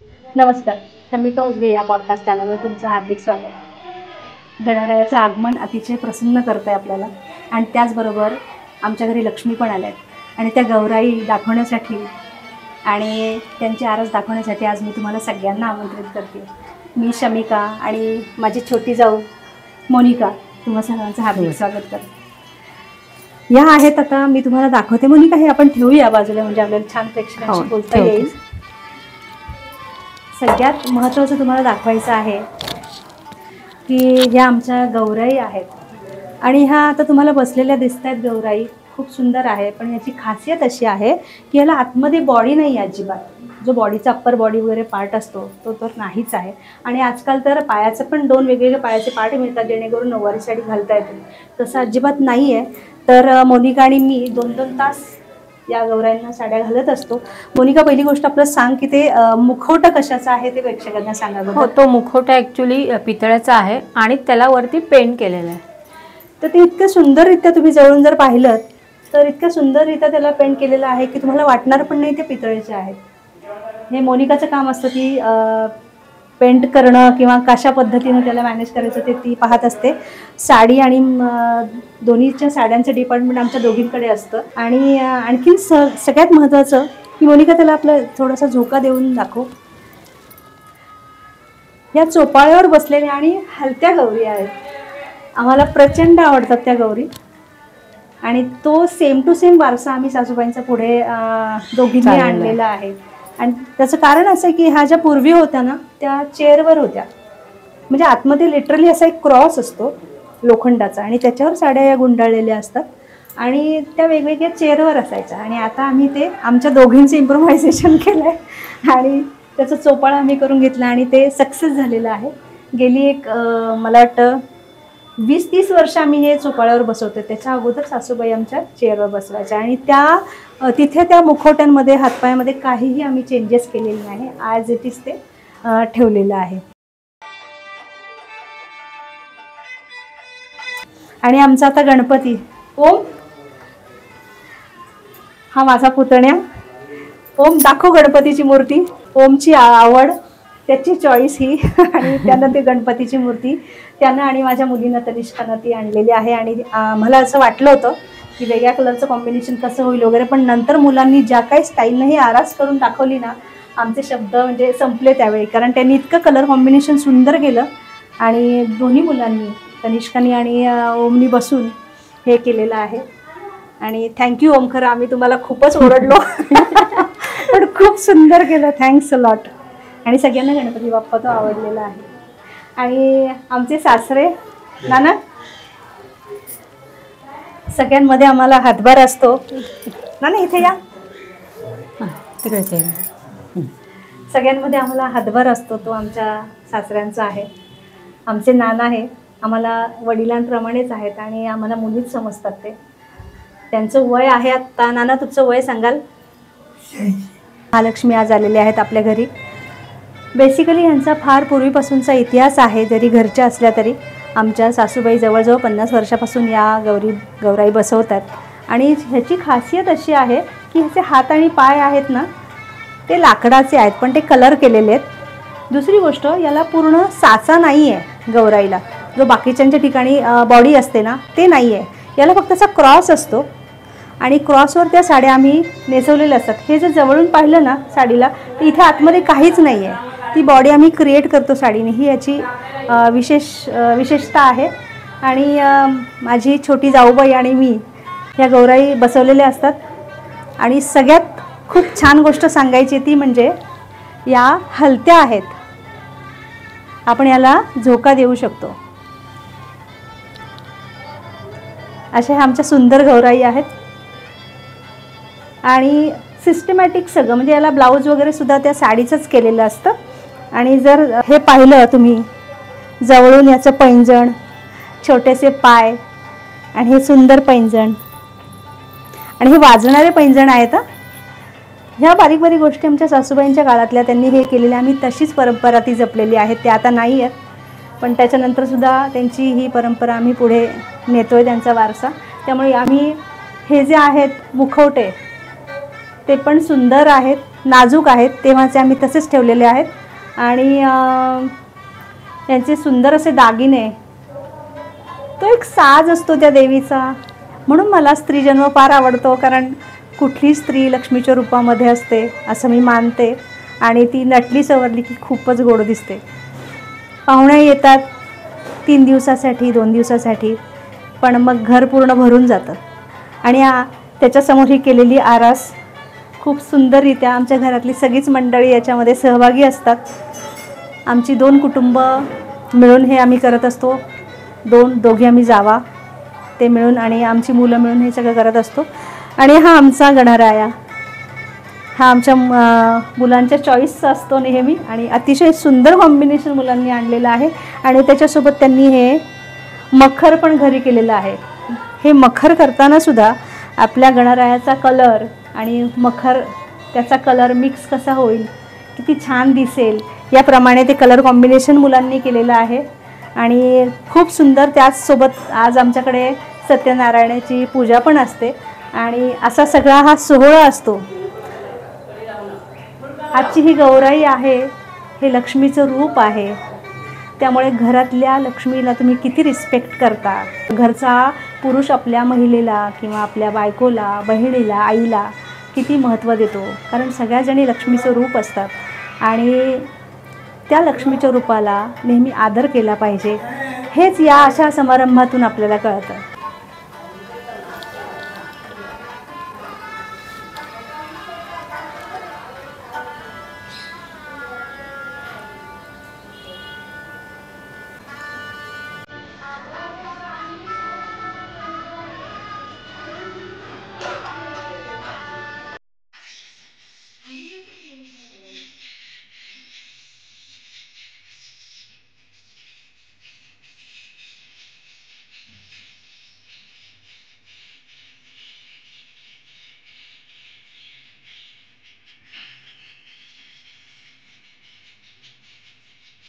नमस्कार, शमिका उजगे या पॉडकास्ट चॅनलवर तुमचं हार्दिक स्वागत. घड्याळाचं आगमन अतिशय प्रसन्न करतं आहे आपल्याला आणि त्याचबरोबर आमच्या घरी लक्ष्मी पण आल्या आहेत आणि त्या गौराई दाखवण्यासाठी आणि त्यांची आरस दाखवण्यासाठी आज मी तुम्हाला सगळ्यांना आमंत्रित करते. मी शमिका आणि माझी छोटी जाऊ मोनिका तुम्हा सर्वांचं हार्दिक स्वागत करते. या आहेत आता मी तुम्हाला दाखवते. मोनिका हे आपण ठेवूया बाजूला म्हणजे आपल्याला छान प्रेक्षकांशी बोलता येईल. सगळ्यात महत्त्वाचं तुम्हाला दाखवायचं आहे की ह्या आमच्या गौराई आहेत आणि ह्या आता तुम्हाला बसलेल्या दिसत आहेत. गौराई खूप सुंदर आहे पण याची खासियत अशी आहे की ह्याला आतमध्ये बॉडी नाही आहे अजिबात. जो बॉडीचा अप्पर बॉडी वगैरे पार्ट असतो तो तर नाहीच आहे. आणि आजकाल तर पायाचं पण 2 वेगवेगळे पायाचे पार्ट मिळतात जेणेकरून नऊवारी साडी घालता येते. तसं अजिबात नाही आहे. तर मोनिका आणि मी 2-2 तास या गौराईंना साड्या घालत असतो. मोनिका, पहिली गोष्ट आपलं सांग की ते मुखवटा कशाचा आहे ते प्रेक्षकांना सांगा. हो, तो मुखवटा ॲक्च्युली पितळेचा आहे आणि त्याला वरती पेंट केलेला आहे. तर ते इतकं सुंदररित्या तुम्ही जवळून जर पाहिलं तर इतकं सुंदररित्या त्याला पेंट केलेलं आहे की तुम्हाला वाटणार पण नाही ते पितळेचे आहेत. हे मोनिकाचं काम असतं की पेंट करणं किंवा कशा पद्धतीनं त्याला मॅनेज करायचं ते ती पाहत असते. साडी आणि दोन्हीच्या साड्यांचं डिपार्टमेंट आमच्या दोघींकडे असतं. आणि आणखीन सगळ्यात महत्त्वाचं की मोनिका त्याला आपलं थोडासा झोका देऊन दाखव. या चोपाळ्यावर बसलेल्या आणि हलत्या गौरी आहेत. आम्हाला प्रचंड आवडतात त्या गौरी आणि तो सेम टू सेम वारसा आम्ही सासूबाईंचा पुढे दोघींनी आणलेला आहे. आणि त्याचं कारण असं आहे की ह्या ज्या पूर्वी होत्या ना त्या चेअरवर होत्या. म्हणजे आतमध्ये लिटरली असा एक क्रॉस असतो लोखंडाचा आणि त्याच्यावर साड्या या गुंडाळलेल्या असतात आणि त्या वेगवेगळ्या चेअरवर असायच्या. आणि आता आम्ही ते आमच्या दोघींचं इम्प्रोव्हायझेशन केलं आहे आणि त्याचं चोपाळा आम्ही करून घेतला आणि ते सक्सेस झालेलं आहे. गेली एक मला वाटतं 20-30 वर्ष आम्ही हे चोपाळ्यावर बसवतो. त्याच्या अगोदर सासूबाई आमच्या चेअरवर बसवायच्या आणि तिथे त्या मुखवट्यांमध्ये हातपायामध्ये काहीही आम्ही चेंजेस केलेले नाही. आज इट इज ते ठेवलेलं आहे. आणि आमचा आता गणपती ओम, हा माझा पुतण्या ओम. दाखव गणपतीची मूर्ती. ओमची आवड, त्याची चॉईस ही आणि त्यानं ती गणपतीची मूर्ती त्यानं आणि माझ्या मुलीनं तनिष्कानं ती आणलेली आहे. आणि मला असं वाटलं होतं की वेगळ्या कलरचं कॉम्बिनेशन कसं होईल वगैरे, पण नंतर मुलांनी ज्या काही स्टाईलनं ही आरास करून दाखवली ना आमचे शब्द म्हणजे संपले त्यावेळी. कारण त्यांनी इतकं कलर कॉम्बिनेशन सुंदर केलं आणि दोन्ही मुलांनी तनिष्कानी आणि ओमनी बसून हे केलेलं आहे. आणि थँक्यू ओम, खरं आम्ही तुम्हाला खूपच ओरडलो पण खूप सुंदर केलं. Thanks a lot. आणि सगळ्यांना गणपती बाप्पा तो आवडलेला आहे. आणि आमचे सासरे नाना, सगळ्यांमध्ये आम्हाला हातभार असतो. नाना इथे या. तिकडे सगळ्यांमध्ये आम्हाला हातभार असतो तो आमच्या सासऱ्यांचा आहे. आमचे नाना आहे, आम्हाला वडिलांप्रमाणेच आहेत आणि आम्हाला मुलीच समजतात ते. त्यांचं वय आहे आत्ता. नाना तुमचं वय सांगाल? महालक्ष्मी आज आलेले आहेत आपल्या घरी. बेसिकली ह्यांचा फार पूर्वीपासूनचा इतिहास आहे. जरी घरच्या असल्या तरी आमच्या सासूबाई जवळजवळ 50 वर्षापासून या गौराई बसवतात. आणि ह्याची खासियत अशी आहे की ह्याचे हात आणि पाय आहेत ना ते लाकडाचे आहेत पण ते कलर केलेले आहेत. दुसरी गोष्ट, याला पूर्ण साचा नाही आहे गौराईला. जो बाकीच्यांच्या ठिकाणी बॉडी असते ना ते नाही आहे. याला फक्त असा क्रॉस असतो आणि क्रॉसवर त्या साड्या आम्ही नेसवलेल्या असतात. हे जर जवळून पाहिलं ना साडीला तर इथे आतमध्ये काहीच नाही आहे. ती बॉडी आम्ही क्रिएट करतो साडीने. ही याची विशेषता आहे. आणि माझी छोटी जाऊबाई आणि मी ह्या गौराई बसवलेल्या असतात. आणि सगळ्यात खूप छान गोष्ट सांगायची ती म्हणजे या हलत्या आहेत. आपण याला झोका देऊ शकतो. अशा ह्या आमच्या सुंदर गौराई आहेत. आणि सिस्टमॅटिक सगळं म्हणजे याला ब्लाऊज वगैरे सुद्धा त्या साडीचंच केलेलं असतं. आणि जर हे पाहिलं तुम्ही जवळून याचं पैंजण, छोटेसे पाय आणि हे सुंदर पैंजण आणि हे वाजणारे पैंजण आहेत. ह्या बारीक बारीक गोष्टी आमच्या सासूबाईंच्या काळातल्या त्यांनी हे केलेल्या. आम्ही तशीच परंपरा ती जपलेली आहे. ते आता नाही आहेत पण त्याच्यानंतरसुद्धा त्यांची ही परंपरा आम्ही पुढे नेतो आहे, त्यांचा वारसा. त्यामुळे आम्ही हे जे आहेत मुखवटे ते पण सुंदर आहेत, नाजूक आहेत, तेव्हाचे आम्ही तसेच ठेवलेले आहेत. आणि यांचे सुंदर असे दागिने, तो एक साज असतो त्या देवीचा. म्हणून मला स्त्री जन्म फार आवडतो, कारण कुठली स्त्री लक्ष्मीच्या रूपामध्ये असते असं मी मानते. आणि ती नटली सवरली की खूपच गोड दिसते. पाहुण्या येतात 3 दिवसासाठी, 2 दिवसासाठी, पण मग घर पूर्ण भरून जातं. आणि त्याच्यासमोर ही केलेली आरास खूप सुंदररित्या आमच्या घरातली सगळीच मंडळी याच्यामध्ये सहभागी असतात. आमची 2 कुटुंब मिळून हे आम्ही करत असतो. दोघी आम्ही जावा ते मिळून आणि आमची मुलं मिळून हे सगळं करत असतो. आणि हा आमचा गणराया, हा आमच्या मुलांच्या चॉईसचा असतो नेहमी. आणि अतिशय सुंदर कॉम्बिनेशन मुलांनी आणलेलं आहे. आणि त्याच्यासोबत त्यांनी हे मखर पण घरी केलेलं आहे. हे मखर करतानासुद्धा आपल्या गणरायाचा कलर आणि मखर, त्याचा कलर मिक्स कसा होईल, किती छान दिसेल, याप्रमाणे ते कलर कॉम्बिनेशन मुलांनी केलेलं आहे. आणि खूप सुंदर. त्याचसोबत आज आमच्याकडे सत्यनारायणाची पूजा पण असते. आणि असा सगळा हा सोहळा असतो. आजची ही गौराई आहे, हे लक्ष्मीचं रूप आहे. त्यामुळे घरातल्या लक्ष्मीला तुम्ही किती रिस्पेक्ट करता, घरचा पुरुष आपल्या महिलेला किंवा आपल्या बायकोला, बहिणीला, आईला किती महत्त्व देतो. कारण सगळ्याजणी लक्ष्मीचं रूप असतात आणि त्या लक्ष्मीच्या रूपाला नेहमी आदर केला पाहिजे. हेच या अशा समारंभातून आपल्याला कळतं.